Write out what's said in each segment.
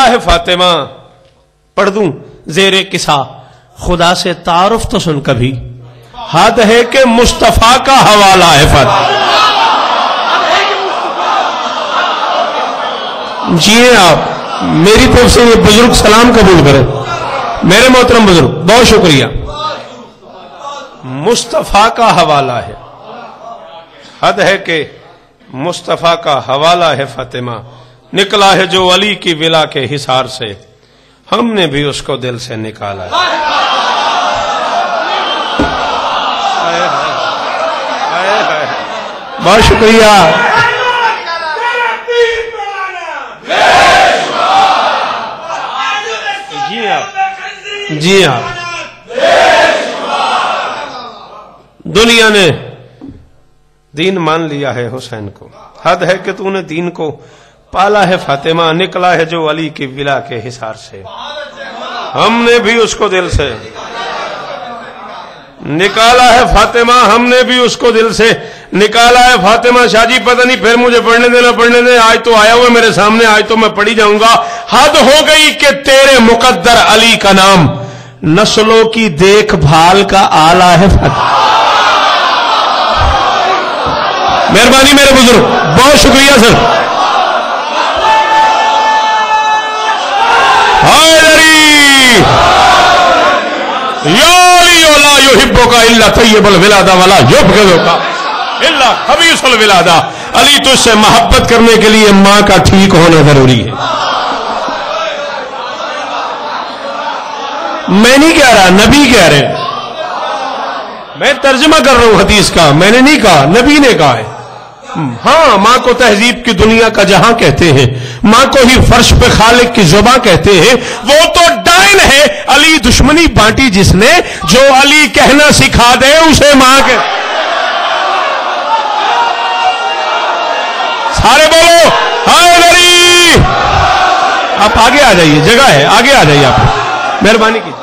ہے فاطمہ. پڑھ دوں زیر قصہ, خدا سے تعارف تو سن کبھی, حد ہے کہ مصطفیٰ کا حوالہ ہے فاطمہ. جی آپ میری طرف سے یہ بزرگ سلام قبول کریں, میرے محترم بزرگ بہت شکریہ. مصطفیٰ کا حوالہ ہے, حد ہے کہ مصطفیٰ کا حوالہ ہے فاطمہ. نکلا ہے جو علی کی ولا کے حصار سے, ہم نے بھی اس کو دل سے نکالا ہے. بہت شکریہ. جی ہاں, دنیا نے دین مان لیا ہے حسین کو, حد ہے کہ تو نے دین کو پالا ہے فاطمہ. نکلا ہے جو علی کی ولا کے حصار سے, ہم نے بھی اس کو دل سے نکالا ہے فاطمہ, ہم نے بھی اس کو دل سے نکالا ہے فاطمہ. شاہ جی پتہ نہیں پھر مجھے پڑھنے دینا پڑھنے دیں, آج تو آیا ہوا میرے سامنے, آج تو میں پڑھی جاؤں گا. حد ہو گئی کہ تیرے مقدر علی کا نام نسلوں کی دیکھ بھال کا آلہ ہے فاطمہ. مہربانی میرے بزرگ, بہت شکریہ سر. علی تجھ سے محبت کرنے کے لیے ماں کا ٹھیک ہونا ضروری ہے. میں نہیں کہہ رہا, نبی کہہ رہے ہیں. میں ترجمہ کر رہا ہوں حدیث کا, میں نے نہیں کہا, نبی نے کہا ہے. ہاں, ماں کو تہذیب کی دنیا کا جہاں کہتے ہیں, ماں کو ہی فرش پہ خالق کی زباں کہتے ہیں. وہ تو ڈائن ہے علی دشمنی بانٹی جس نے, جو علی کہنا سکھا دے اسے ماں کہ. سارے بولو ہائے علی. آپ آگے آ جائیے, جگہ ہے, آگے آ جائیے آپ, مہربانی کیجیے.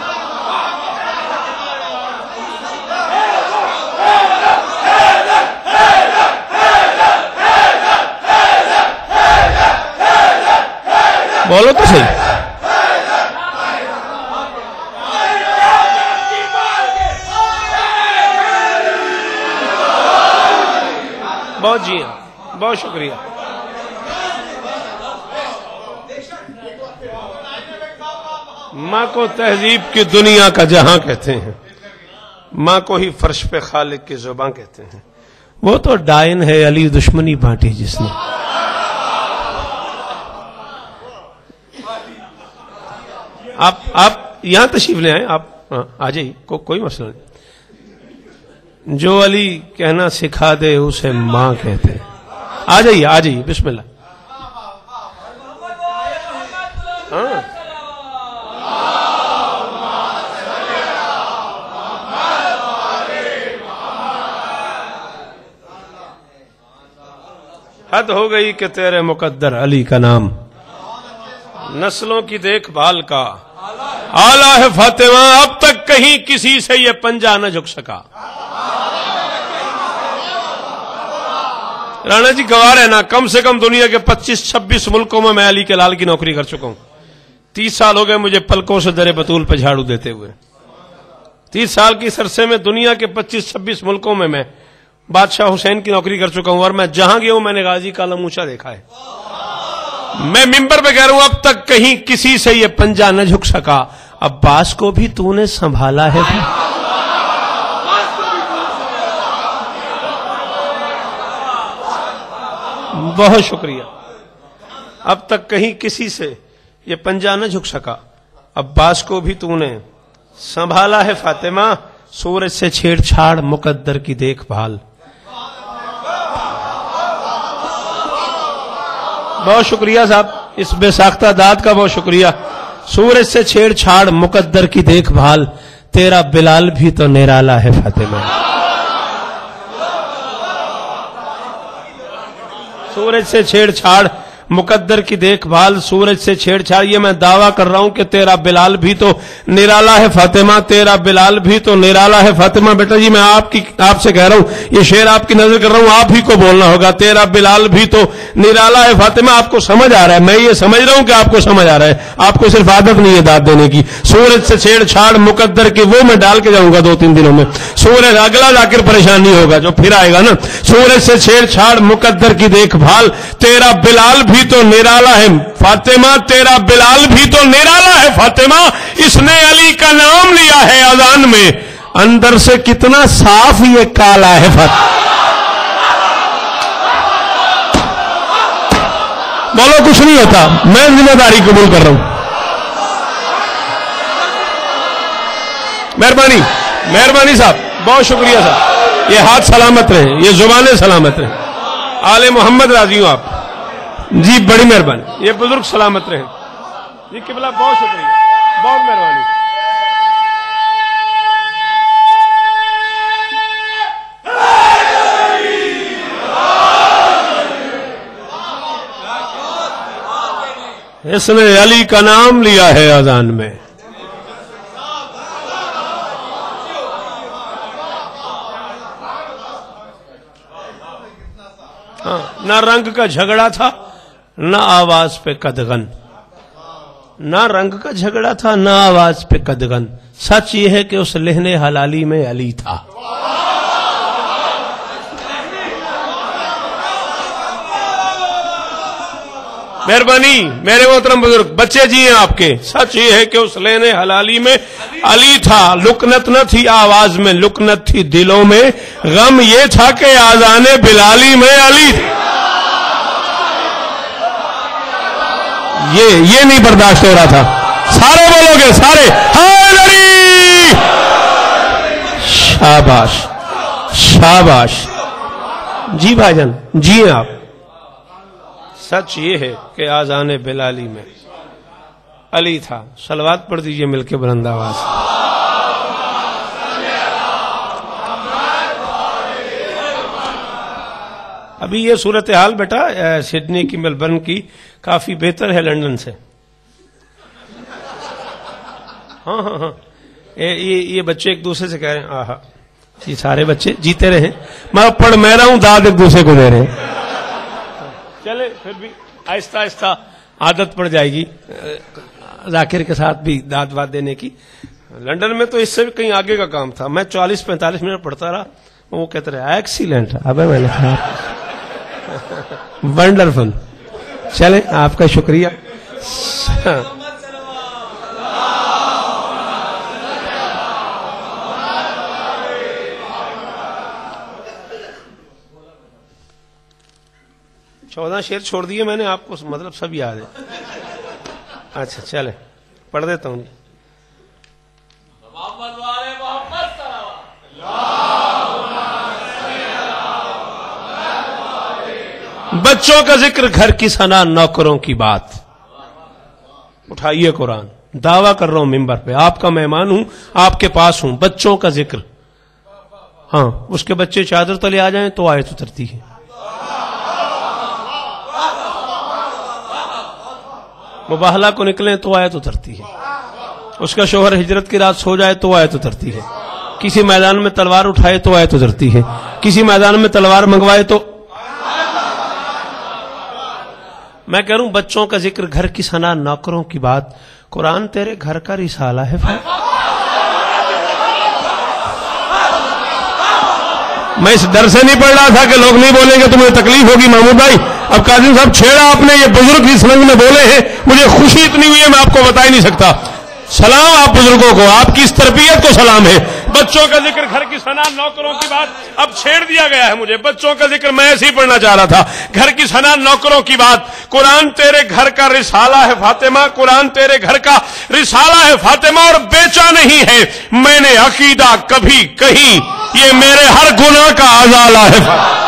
بولو تو صحیح. بہت جی ہاں, بہت شکریہ. ماں کو تہذیب کی دنیا کا جہاں کہتے ہیں, ماں کو ہی فرش پہ خالق کی زباں کہتے ہیں. وہ تو ڈائن ہے علی دشمنی بانٹی جس نے. آپ یہاں تشریف لے آئیں, آپ آ جائیے, کوئی مسئلہ نہیں. جو علی کہنا سکھا دے اسے ماں کہتے ہیں. آ جائیے, آ جائیے, بسم اللہ. ہاں, حد ہو گئی کہ تیرے مقدر علی کا نام نسلوں کی دیکھ بھال کا آلہ ہے فاطمہ. اب تک کہیں کسی سے یہ پنجہ نہ جھک سکا. رانا جی گوار ہے نا, کم سے کم دنیا کے 25-26 ملکوں میں علی کے لال کی نوکری کر چکا ہوں. 30 سال ہو گئے مجھے پلکوں سے در بطول پہ جھاڑو دیتے ہوئے. 30 سال کی عرصے میں دنیا کے 25-26 ملکوں میں بادشاہ حسین کی نوکری کر چکا ہوں, اور میں جہاں گیا ہوں میں نے غازی کا علم اونچا دیکھا ہے. میں ممبر پہ کہہ رہا ہوں اب تک کہیں کسی سے یہ پنجہ نہ جھک سکا. عباس کو بھی تو نے سنبھالا ہے. بہت شکریہ. اب تک کہیں کسی سے یہ پنجہ نہ جھک سکا, عباس کو بھی تو نے سنبھالا ہے فاطمہ. سورج سے چھیڑ چھاڑ مقدر کی دیکھ بھال. بہت شکریہ صاحب, اس بے ساختہ داد کا بہت شکریہ. سورج سے چھیڑ چھاڑ مقدر کی دیکھ بھال, تیرا بلال بھی تو نرالا ہے فاطمہ. سورج سے چھیڑ چھاڑ मुकद्दर की देखभाल, सूरज से छेड़छाड़। ये मैं दावा कर रहा हूं कि तेरा बिलाल भी तो निराला है फातिमा, तेरा बिलाल भी तो निराला है फातिमा। बेटा जी मैं आपसे कह रहा हूं, ये शेर आपकी नजर कर रहा हूं, आप ही को बोलना होगा, तेरा बिलाल भी तो निराला है फातिमा। आपको समझ आ रहा है, मैं ये समझ रहा हूं कि आपको समझ आ रहा है, आपको सिर्फ आदत नहीं है दाद देने की। सूरज से छेड़छाड़ मुकद्दर की, वो मैं डाल के जाऊंगा 2-3 दिनों में। सूरज अगला जाकर परेशानी होगा जो फिर आएगा ना। सूरज से छेड़छाड़ मुकद्दर की देखभाल, तेरा बिलाल भी तो निराला है फातिमा, तेरा बिलाल भी तो निराला है फातिमा। इसने अली का नाम लिया है अजान में, अंदर से कितना साफ ये काला है फातिमा। बोलो कुछ नहीं होता, मैं जिम्मेदारी कबूल कर रहा हूं। मेहरबानी मेहरबानी साहब, बहुत शुक्रिया साहब। ये हाथ सलामत रहे, ये जुबानें सलामत रहे। आले मोहम्मद राजी हूं आप जी, बड़ी मेहरबानी। ये बुजुर्ग सलामत रहे जी, किबला बहुत शुक्रिया, बहुत मेहरबानी। इसने अली का नाम लिया है अजान में। ना रंग का झगड़ा था, ना आवाज पे कदगन। ना रंग का झगड़ा था, ना आवाज पे कदगन। सच ये है कि उस लहने हलाली में अली था। मेहरबानी मेरे मोहतरम बुजुर्ग, बच्चे जी हैं आपके। सच ये है कि उस लहने हलाली में अली था। लुकनत न थी आवाज में, लुकनत थी दिलों में। गम ये था कि आजाने बिलाली में अली था। ये नहीं बर्दाश्त हो रहा था। सारे बोलोगे, सारे हैदरी। शाबाश शाबाश जी भाईजान, जी हैं आप। सच ये है कि आजाने बिलाली में अली था। सलवात पढ़ दीजिए मिलके बुलंद आवाज। अभी ये सूरत हाल बेटा सिडनी की, मेलबर्न की काफी बेहतर है लंदन से। हाँ हाँ हाँ, ये बच्चे एक दूसरे से कह रहे हैं, आहा ये सारे बच्चे जीते रहे। मैं पढ़ मैं रहा हूं, दाद एक दूसरे को दे रहे हैं। चले फिर भी आहिस्ता आहिस्ता आदत पड़ जाएगी जाकिर के साथ भी दाद वाद देने की। लंदन में तो इससे भी कहीं आगे का काम था। मैं 40-45 मिनट पढ़ता रहा, वो कहते रहे एक्सीलेंट। अबे मैंने कहा वंडरफुल। चले आपका शुक्रिया। चौदह शेर छोड़ दिए मैंने, आपको मतलब सब याद है। अच्छा चले पढ़ देता हूं। बच्चों का जिक्र, घर की सना, नौकरों की बात। उठाइए कुरान, दावा कर रहा हूं मिंबर पे, आपका मेहमान हूं, आपके पास हूं। बच्चों का जिक्र, हाँ उसके बच्चे चादर तले आ जाएं तो आयत उतरती है। मुबाहला को निकले तो आयत उतरती है। उसका शोहर हिजरत की रात सो जाए तो आयत उतरती है। किसी मैदान में तलवार उठाए तो आयत उतरती है। किसी मैदान में तलवार मंगवाए तो। मैं कह रहा हूं बच्चों का जिक्र, घर की सना, नौकरों की बात। कुरान तेरे घर का रिसाला है। मैं इस डर से नहीं पढ़ रहा था कि लोग नहीं बोलेंगे तुम्हें तकलीफ होगी महमूद भाई। अब काजिम साहब छेड़ा आपने, ये बुजुर्ग इस रंग में बोले हैं, मुझे खुशी इतनी हुई है मैं आपको बता ही नहीं सकता। सलाम आप बुजुर्गों को, आपकी इस तरबियत को सलाम है। बच्चों का जिक्र, घर की सना, नौकरों की बात। अब छेड़ दिया गया है मुझे। बच्चों का जिक्र मैं ऐसे ही पढ़ना चाह रहा था। घर की सना, नौकरों की बात। कुरान तेरे घर का रिसाला है फातिमा, कुरान तेरे घर का रिसाला है फातिमा, और बेचा नहीं है मैंने अकीदा कभी कहीं, ये मेरे हर गुनाह का अजाला है फातिमा।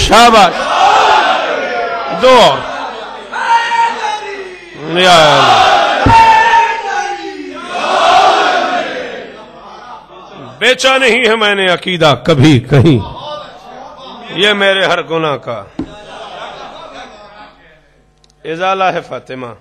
शाबाश دو اور یا بیچا نہیں ہے میں نے عقیدہ کبھی کہیں، یہ میرے ہر گناہ کا ازالہ ہے فاطمہ۔